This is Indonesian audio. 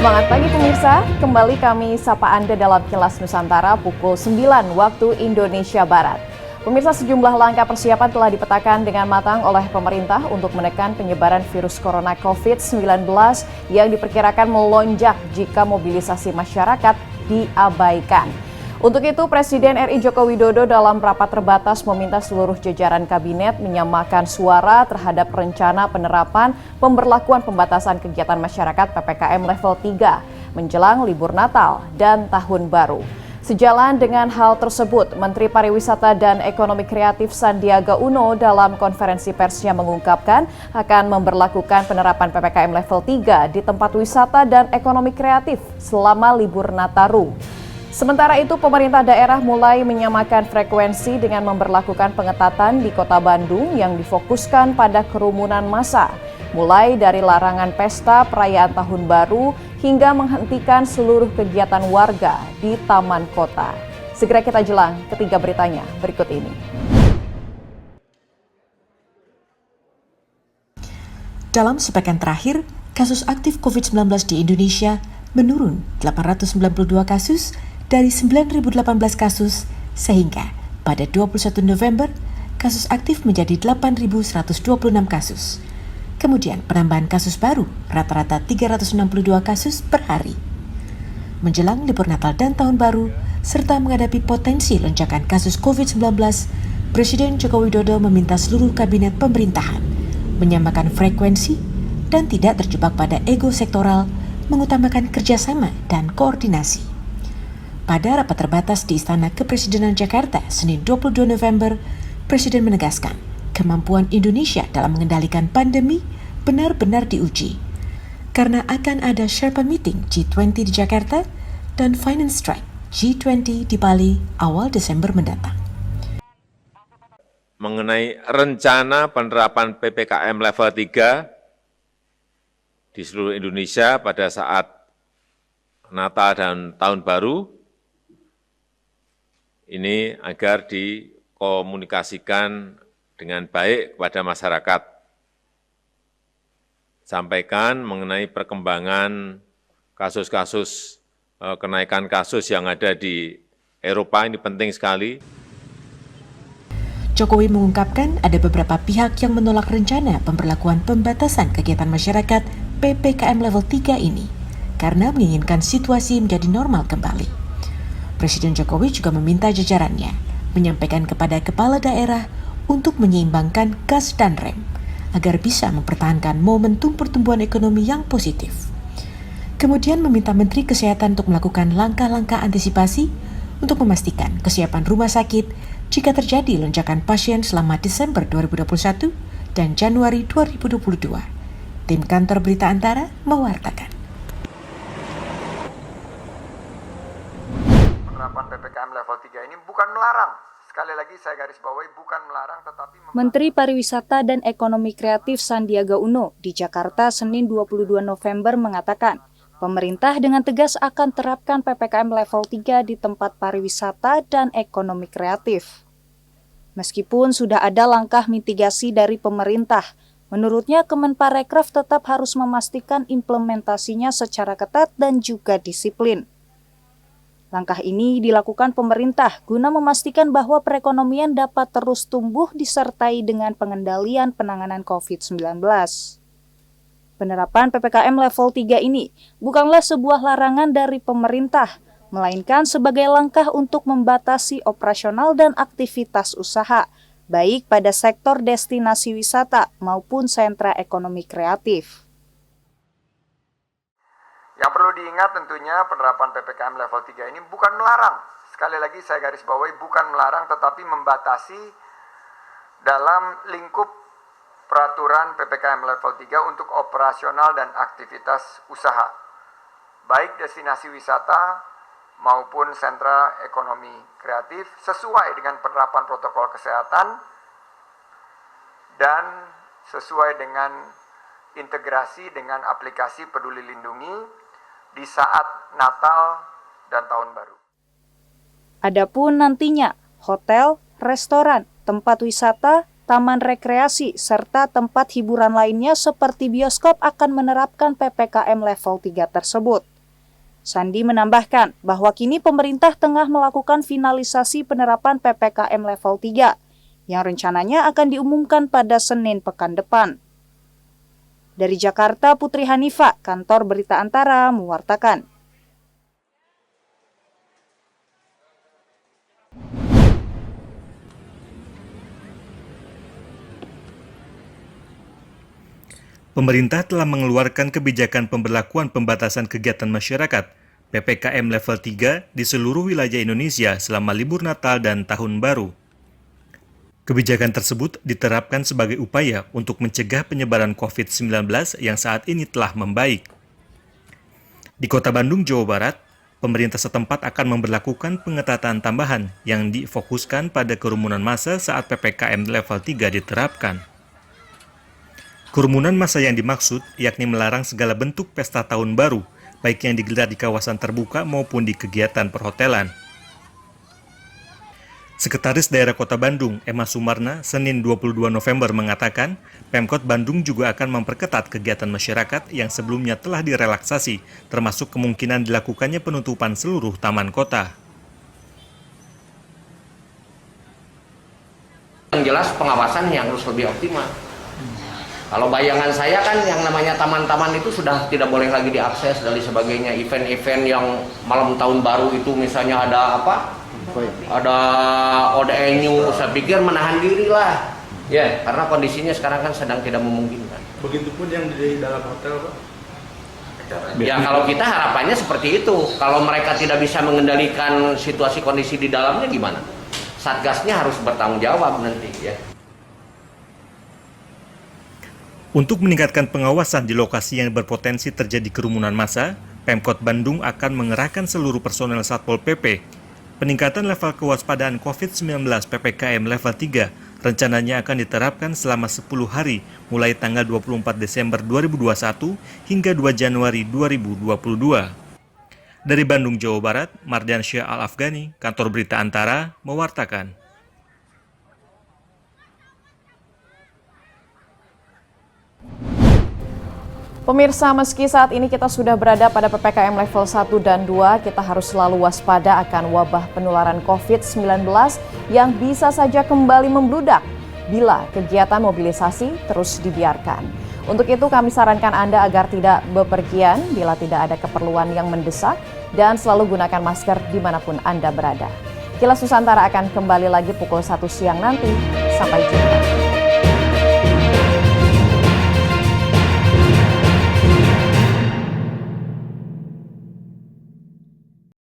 Semangat pagi pemirsa, kembali kami sapa Anda dalam Kilas Nusantara pukul 9 waktu Indonesia Barat. Pemirsa, sejumlah langkah persiapan telah dipetakan dengan matang oleh pemerintah untuk menekan penyebaran virus corona COVID-19 yang diperkirakan melonjak jika mobilisasi masyarakat diabaikan. Untuk itu, Presiden RI Joko Widodo dalam rapat terbatas meminta seluruh jajaran kabinet menyamakan suara terhadap rencana penerapan pemberlakuan pembatasan kegiatan masyarakat PPKM level 3 menjelang libur Natal dan Tahun Baru. Sejalan dengan hal tersebut, Menteri Pariwisata dan Ekonomi Kreatif Sandiaga Uno dalam konferensi persnya mengungkapkan akan memberlakukan penerapan PPKM level 3 di tempat wisata dan ekonomi kreatif selama libur Nataru. Sementara itu, pemerintah daerah mulai menyamakan frekuensi dengan memberlakukan pengetatan di Kota Bandung yang difokuskan pada kerumunan massa, mulai dari larangan pesta perayaan Tahun Baru hingga menghentikan seluruh kegiatan warga di taman kota. Segera kita jelang ketiga beritanya berikut ini. Dalam sepekan terakhir, kasus aktif COVID-19 di Indonesia menurun 892 kasus dari 9.018 kasus, sehingga pada 21 November, kasus aktif menjadi 8.126 kasus. Kemudian penambahan kasus baru rata-rata 362 kasus per hari. Menjelang libur Natal dan Tahun Baru, serta menghadapi potensi lonjakan kasus COVID-19, Presiden Joko Widodo meminta seluruh kabinet pemerintahan menyamakan frekuensi dan tidak terjebak pada ego sektoral, mengutamakan kerjasama dan koordinasi. Pada rapat terbatas di Istana Kepresidenan Jakarta, Senin 22 November, Presiden menegaskan kemampuan Indonesia dalam mengendalikan pandemi benar-benar diuji. Karena akan ada Sherpa Meeting G20 di Jakarta dan Finance Track G20 di Bali awal Desember mendatang. Mengenai rencana penerapan PPKM level 3 di seluruh Indonesia pada saat Natal dan Tahun Baru, ini agar dikomunikasikan dengan baik kepada masyarakat. Sampaikan mengenai perkembangan kasus-kasus, kenaikan kasus yang ada di Eropa, ini penting sekali. Jokowi mengungkapkan ada beberapa pihak yang menolak rencana pemberlakuan pembatasan kegiatan masyarakat PPKM level 3 ini karena menginginkan situasi menjadi normal kembali. Presiden Jokowi juga meminta jajarannya menyampaikan kepada kepala daerah untuk menyeimbangkan gas dan rem agar bisa mempertahankan momentum pertumbuhan ekonomi yang positif. Kemudian meminta Menteri Kesehatan untuk melakukan langkah-langkah antisipasi untuk memastikan kesiapan rumah sakit jika terjadi lonjakan pasien selama Desember 2021 dan Januari 2022. Tim Kantor Berita Antara mewartakan. Penerapan PPKM level 3 ini bukan melarang. Sekali lagi saya garis bawahi, bukan melarang tetapi Menteri Pariwisata dan Ekonomi Kreatif Sandiaga Uno di Jakarta Senin 22 November mengatakan, pemerintah dengan tegas akan terapkan PPKM level 3 di tempat pariwisata dan ekonomi kreatif. Meskipun sudah ada langkah mitigasi dari pemerintah, menurutnya Kemenparekraf tetap harus memastikan implementasinya secara ketat dan juga disiplin. Langkah ini dilakukan pemerintah guna memastikan bahwa perekonomian dapat terus tumbuh disertai dengan pengendalian penanganan COVID-19. Penerapan PPKM level 3 ini bukanlah sebuah larangan dari pemerintah, melainkan sebagai langkah untuk membatasi operasional dan aktivitas usaha, baik pada sektor destinasi wisata maupun sentra ekonomi kreatif. yang perlu diingat tentunya penerapan PPKM level 3 ini bukan melarang. Sekali lagi saya garis bawahi, bukan melarang tetapi membatasi dalam lingkup peraturan PPKM level 3 untuk operasional dan aktivitas usaha, baik destinasi wisata maupun sentra ekonomi kreatif sesuai dengan penerapan protokol kesehatan dan sesuai dengan integrasi dengan aplikasi Peduli Lindungi di saat Natal dan Tahun Baru. Adapun nantinya, hotel, restoran, tempat wisata, taman rekreasi, serta tempat hiburan lainnya seperti bioskop akan menerapkan PPKM level 3 tersebut. Sandi menambahkan bahwa kini pemerintah tengah melakukan finalisasi penerapan PPKM level 3 yang rencananya akan diumumkan pada Senin pekan depan. Dari Jakarta, Putri Hanifa, Kantor Berita Antara, mewartakan. Pemerintah telah mengeluarkan kebijakan pemberlakuan pembatasan kegiatan masyarakat (PPKM level 3) di seluruh wilayah Indonesia selama libur Natal dan Tahun Baru. Kebijakan tersebut diterapkan sebagai upaya untuk mencegah penyebaran COVID-19 yang saat ini telah membaik. Di Kota Bandung, Jawa Barat, pemerintah setempat akan memberlakukan pengetatan tambahan yang difokuskan pada kerumunan massa saat PPKM level 3 diterapkan. Kerumunan massa yang dimaksud yakni melarang segala bentuk pesta tahun baru, baik yang digelar di kawasan terbuka maupun di kegiatan perhotelan. Sekretaris Daerah Kota Bandung, Emma Sumarna, Senin 22 November mengatakan, Pemkot Bandung juga akan memperketat kegiatan masyarakat yang sebelumnya telah direlaksasi, termasuk kemungkinan dilakukannya penutupan seluruh taman kota. Yang jelas pengawasan yang harus lebih optimal. Kalau bayangan saya kan yang namanya taman-taman itu sudah tidak boleh lagi diakses dan sebagainya. Event-event yang malam tahun baru itu misalnya ada apa? Ada ODNU, saya pikir menahan diri lah. Ya, karena kondisinya sekarang kan sedang tidak memungkinkan. Begitupun yang di dalam hotel, Pak? Ya kalau kita harapannya seperti itu. Kalau mereka tidak bisa mengendalikan situasi kondisi di dalamnya gimana? Satgasnya harus bertanggung jawab nanti ya. Untuk meningkatkan pengawasan di lokasi yang berpotensi terjadi kerumunan massa, Pemkot Bandung akan mengerahkan seluruh personel Satpol PP. Peningkatan level kewaspadaan COVID-19 PPKM level 3 rencananya akan diterapkan selama 10 hari mulai tanggal 24 Desember 2021 hingga 2 Januari 2022. Dari Bandung, Jawa Barat, Mardiansyah Al-Afghani, Kantor Berita Antara, mewartakan. Pemirsa, meski saat ini kita sudah berada pada PPKM level 1 dan 2, kita harus selalu waspada akan wabah penularan COVID-19 yang bisa saja kembali membludak bila kegiatan mobilisasi terus dibiarkan. Untuk itu kami sarankan Anda agar tidak bepergian bila tidak ada keperluan yang mendesak dan selalu gunakan masker dimanapun Anda berada. Kilas Nusantara akan kembali lagi pukul 1 siang nanti. Sampai jumpa.